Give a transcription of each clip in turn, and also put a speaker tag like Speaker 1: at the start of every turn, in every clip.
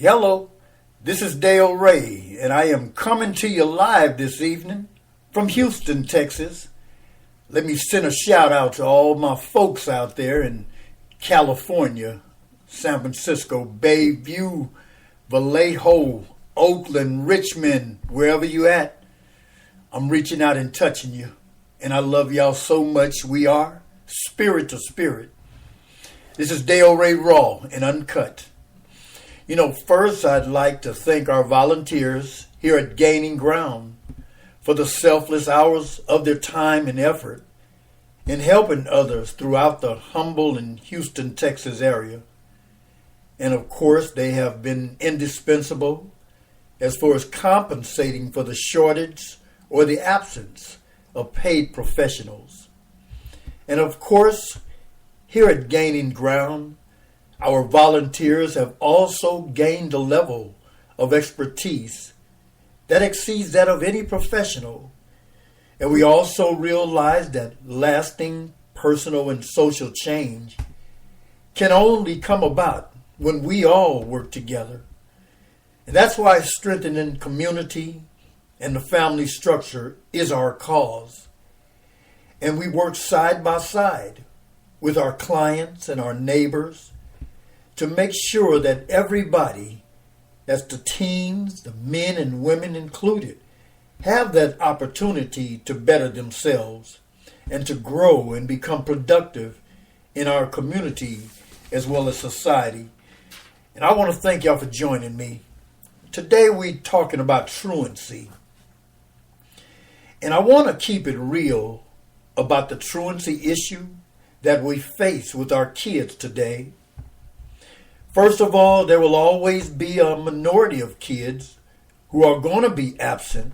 Speaker 1: Hello, this is Dale Ray, and I am coming to you live this evening from Houston, Texas. Let me send a shout out to all my folks out there in California, San Francisco, Bayview, Vallejo, Oakland, Richmond, wherever you at. I'm reaching out and touching you, and I love y'all so much. We are spirit to spirit. This is Dale Ray Raw and Uncut. First I'd like to thank our volunteers here at Gaining Ground for the selfless hours of their time and effort in helping others throughout the Humble and Houston, Texas area. And of course, they have been indispensable as far as compensating for the shortage or the absence of paid professionals. And of course, here at Gaining Ground, our volunteers have also gained a level of expertise that exceeds that of any professional. And we also realize that lasting personal and social change can only come about when we all work together. And that's why strengthening community and the family structure is our cause. And we work side by side with our clients and our neighbors to make sure that everybody, that's the teens, the men and women included, have that opportunity to better themselves and to grow and become productive in our community as well as society. And I want to thank y'all for joining me. Today we're talking about truancy. And I want to keep it real about the truancy issue that we face with our kids today. First of all, there will always be a minority of kids who are going to be absent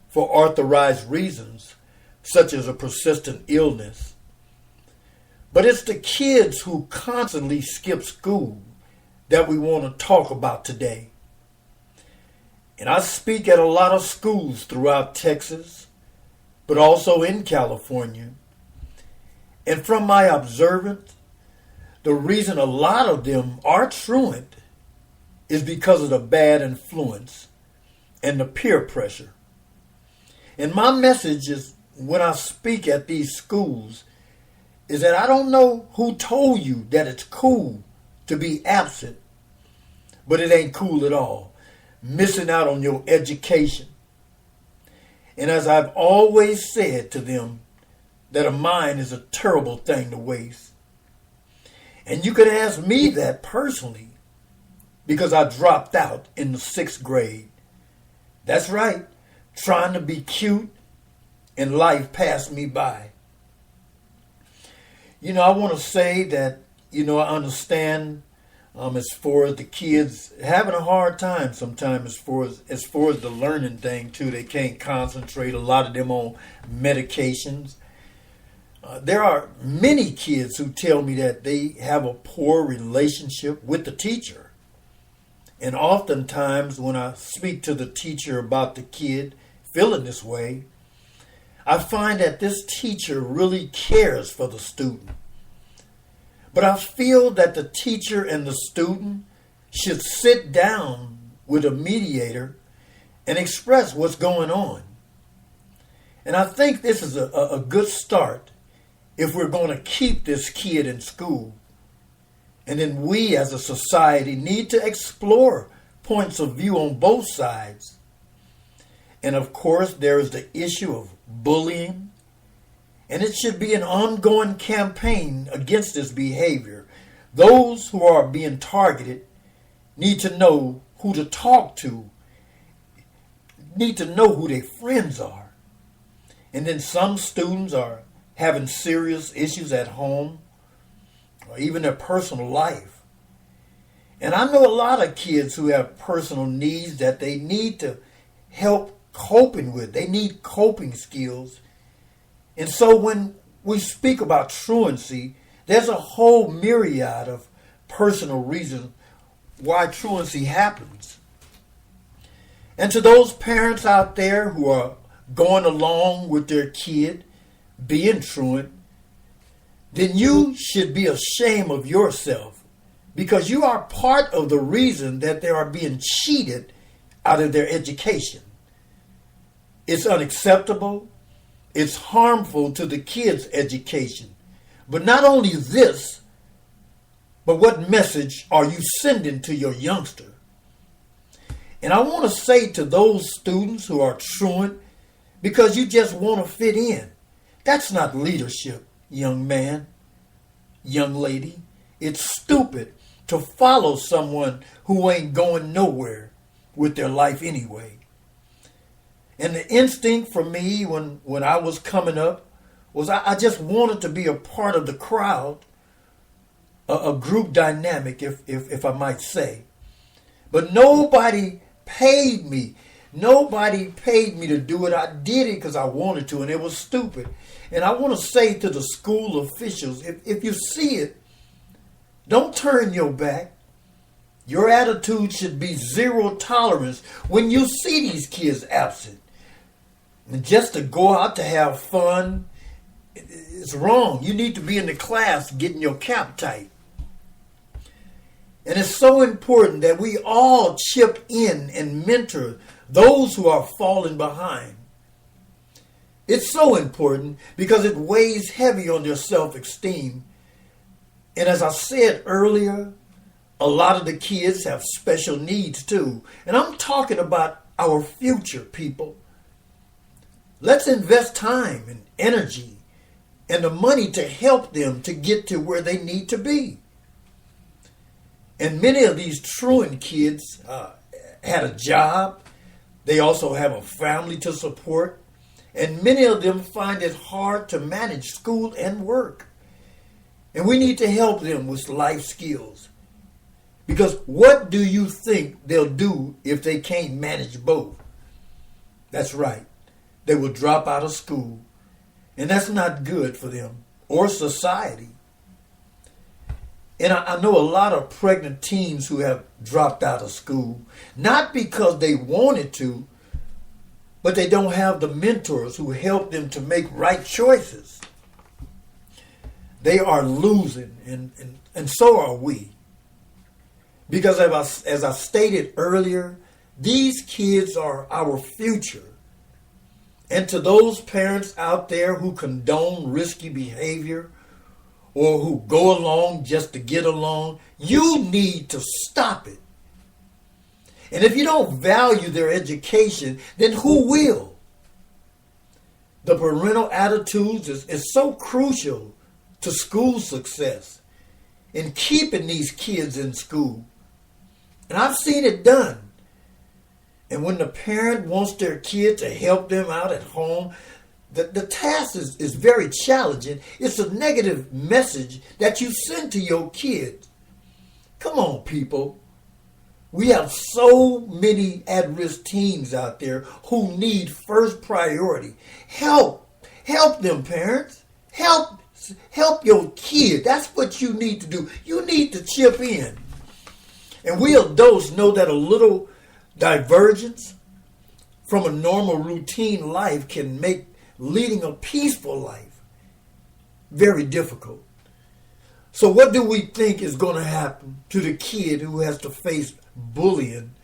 Speaker 1: for authorized reasons, such as a persistent illness. But it's the kids who constantly skip school that we want to talk about today. And I speak at a lot of schools throughout Texas, but also in California. And from my observance, the reason a lot of them are truant is because of the bad influence and the peer pressure. And my message is, when I speak at these schools, is that I don't know who told you that it's cool to be absent, but it ain't cool at all. Missing out on your education. And as I've always said to them, that a mind is a terrible thing to waste. And you could ask me that personally, because I dropped out in the 6th grade. That's right, trying to be cute, and life passed me by. I want to say that, I understand as far as the kids having a hard time sometimes as far as the learning thing too. They can't concentrate, a lot of them on medications. There are many kids who tell me that they have a poor relationship with the teacher. And oftentimes when I speak to the teacher about the kid feeling this way, I find that this teacher really cares for the student. But I feel that the teacher and the student should sit down with a mediator and express what's going on. And I think this is a good start if we're going to keep this kid in school. And then we as a society need to explore points of view on both sides. And of course, there is the issue of bullying. And it should be an ongoing campaign against this behavior. Those who are being targeted need to know who to talk to, need to know who their friends are. And then some students are having serious issues at home or even their personal life. And I know a lot of kids who have personal needs that they need to help coping with. They need coping skills. And so when we speak about truancy, there's a whole myriad of personal reasons why truancy happens. And to those parents out there who are going along with their kid being truant, then you should be ashamed of yourself because you are part of the reason that they are being cheated out of their education. It's unacceptable. It's harmful to the kids' education. But not only this, but what message are you sending to your youngster? And I want to say to those students who are truant because you just want to fit in, that's not leadership, young man, young lady. It's stupid to follow someone who ain't going nowhere with their life anyway. And the instinct for me when I was coming up was I just wanted to be a part of the crowd, a group dynamic, if I might say. But nobody paid me. Nobody paid me to do it. I did it because I wanted to, and it was stupid. And I want to say to the school officials, if you see it, don't turn your back. Your attitude should be zero tolerance when you see these kids absent. And just to go out to have fun, it's wrong. You need to be in the class getting your cap tight. And it's so important that we all chip in and mentor those who are falling behind. It's so important because it weighs heavy on their self-esteem. And as I said earlier, a lot of the kids have special needs too. And I'm talking about our future, people. Let's invest time and energy and the money to help them to get to where they need to be. And many of these truant kids had a job. They also have a family to support. And many of them find it hard to manage school and work. And we need to help them with life skills. Because what do you think they'll do if they can't manage both? That's right. They will drop out of school. And that's not good for them or society. And I know a lot of pregnant teens who have dropped out of school, not because they wanted to, but they don't have the mentors who help them to make right choices. They are losing, and so are we. Because as I stated earlier, these kids are our future. And to those parents out there who condone risky behavior or who go along just to get along, you need to stop it. And if you don't value their education, then who will? The parental attitudes is so crucial to school success in keeping these kids in school. And I've seen it done. And when the parent wants their kid to help them out at home, the task is very challenging. It's a negative message that you send to your kids. Come on, people. We have so many at-risk teens out there who need first priority. Help them, parents. Help your kid. That's what you need to do. You need to chip in. And we adults know that a little divergence from a normal routine life can make leading a peaceful life very difficult. So what do we think is going to happen to the kid who has to face bullying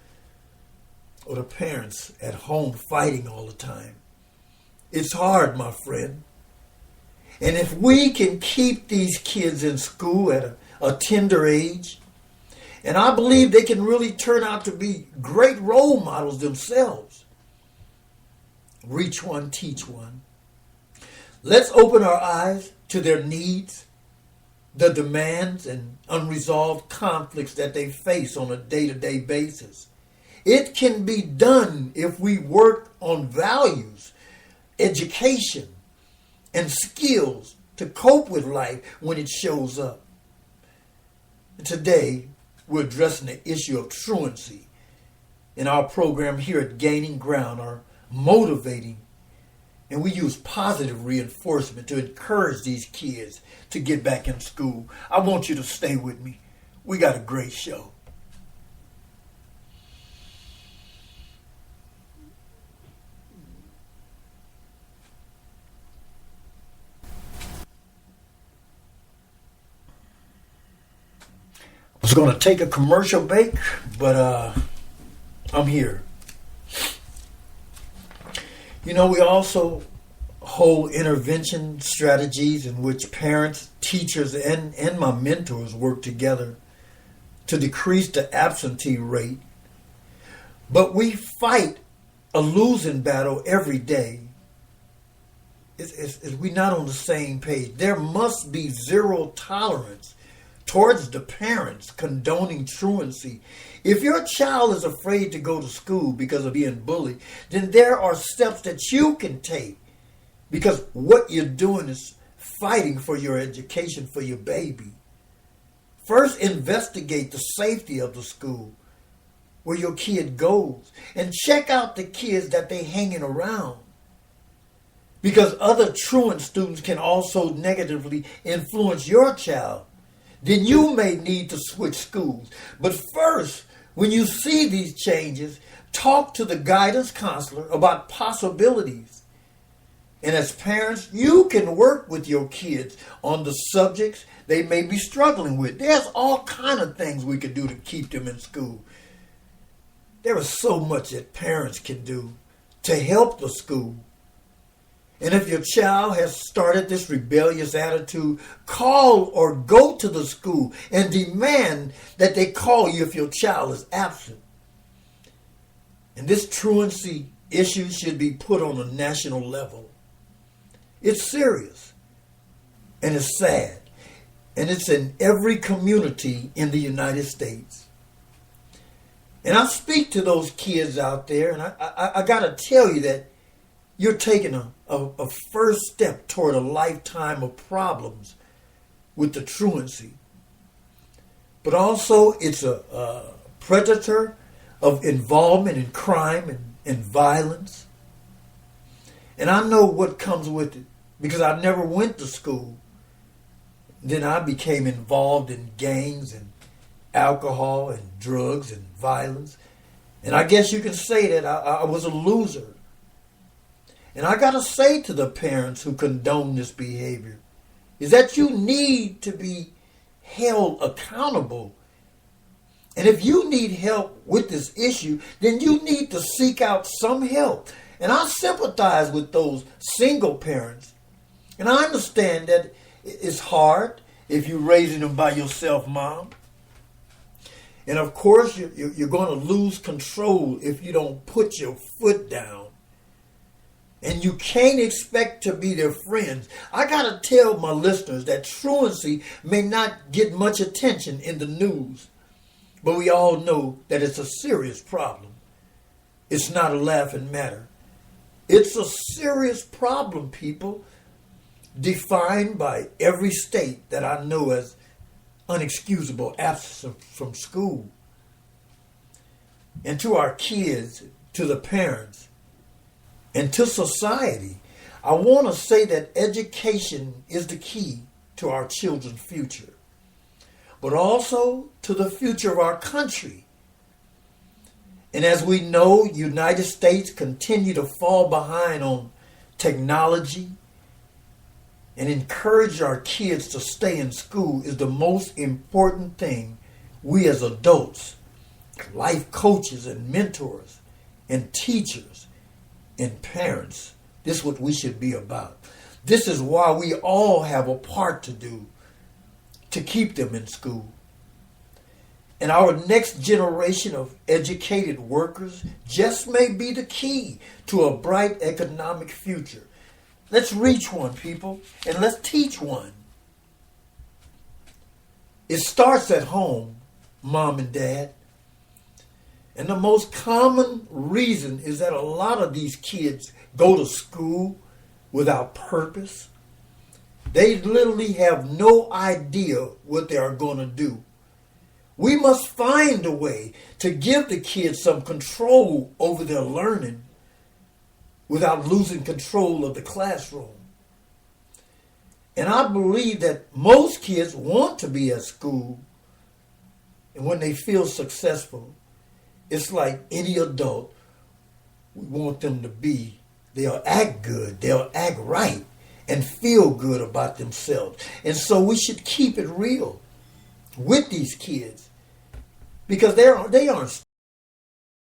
Speaker 1: or the parents at home fighting all the time? It's hard, my friend. And if we can keep these kids in school at a tender age, and I believe they can really turn out to be great role models themselves. Reach one, teach one. Let's open our eyes to their needs, the demands and unresolved conflicts that they face on a day-to-day basis. It can be done if we work on values, education, and skills to cope with life when it shows up. Today, we're addressing the issue of truancy. In our program here at Gaining Ground are motivating, and we use positive reinforcement to encourage these kids to get back in school. I want you to stay with me. We got a great show. was going to take a commercial break, but I'm here. You know, we also hold intervention strategies in which parents, teachers, and my mentors work together to decrease the absentee rate. But we fight a losing battle every day. We're not on the same page. There must be zero tolerance towards the parents condoning truancy. If your child is afraid to go to school because of being bullied, then there are steps that you can take, because what you're doing is fighting for your education for your baby. First, investigate the safety of the school where your kid goes, and check out the kids that they hanging around, because other truant students can also negatively influence your child. Then you may need to switch schools. But first, when you see these changes, talk to the guidance counselor about possibilities. And as parents, you can work with your kids on the subjects they may be struggling with. There's all kind of things we could do to keep them in school. There is so much that parents can do to help the school. And if your child has started this rebellious attitude, call or go to the school and demand that they call you if your child is absent. And this truancy issue should be put on a national level. It's serious and it's sad. And it's in every community in the United States. And I speak to those kids out there, and I got to tell you that you're taking a first step toward a lifetime of problems with the truancy. But also it's a predator of involvement in crime and violence. And I know what comes with it because I never went to school. Then I became involved in gangs and alcohol and drugs and violence. And I guess you can say that I was a loser. And I got to say to the parents who condone this behavior is that you need to be held accountable. And if you need help with this issue, then you need to seek out some help. And I sympathize with those single parents. And I understand that it's hard if you're raising them by yourself, Mom. And of course, you're going to lose control if you don't put your foot down. And you can't expect to be their friends. I got to tell my listeners that truancy may not get much attention in the news, but we all know that it's a serious problem. It's not a laughing matter. It's a serious problem, people, defined by every state that I know as unexcusable absence from school. And to our kids, to the parents, and to society, I want to say that education is the key to our children's future, but also to the future of our country. And as we know, United States continue to fall behind on technology, and encourage our kids to stay in school is the most important thing we as adults, life coaches and mentors and teachers and parents, this is what we should be about. This is why we all have a part to do to keep them in school. And our next generation of educated workers just may be the key to a bright economic future. Let's reach one, people, and let's teach one. It starts at home, Mom and Dad. And the most common reason is that a lot of these kids go to school without purpose. They literally have no idea what they are going to do. We must find a way to give the kids some control over their learning without losing control of the classroom. And I believe that most kids want to be at school. And when they feel successful, it's like any adult, we want them to be. They'll act good, they'll act right, and feel good about themselves. And so we should keep it real with these kids because they aren't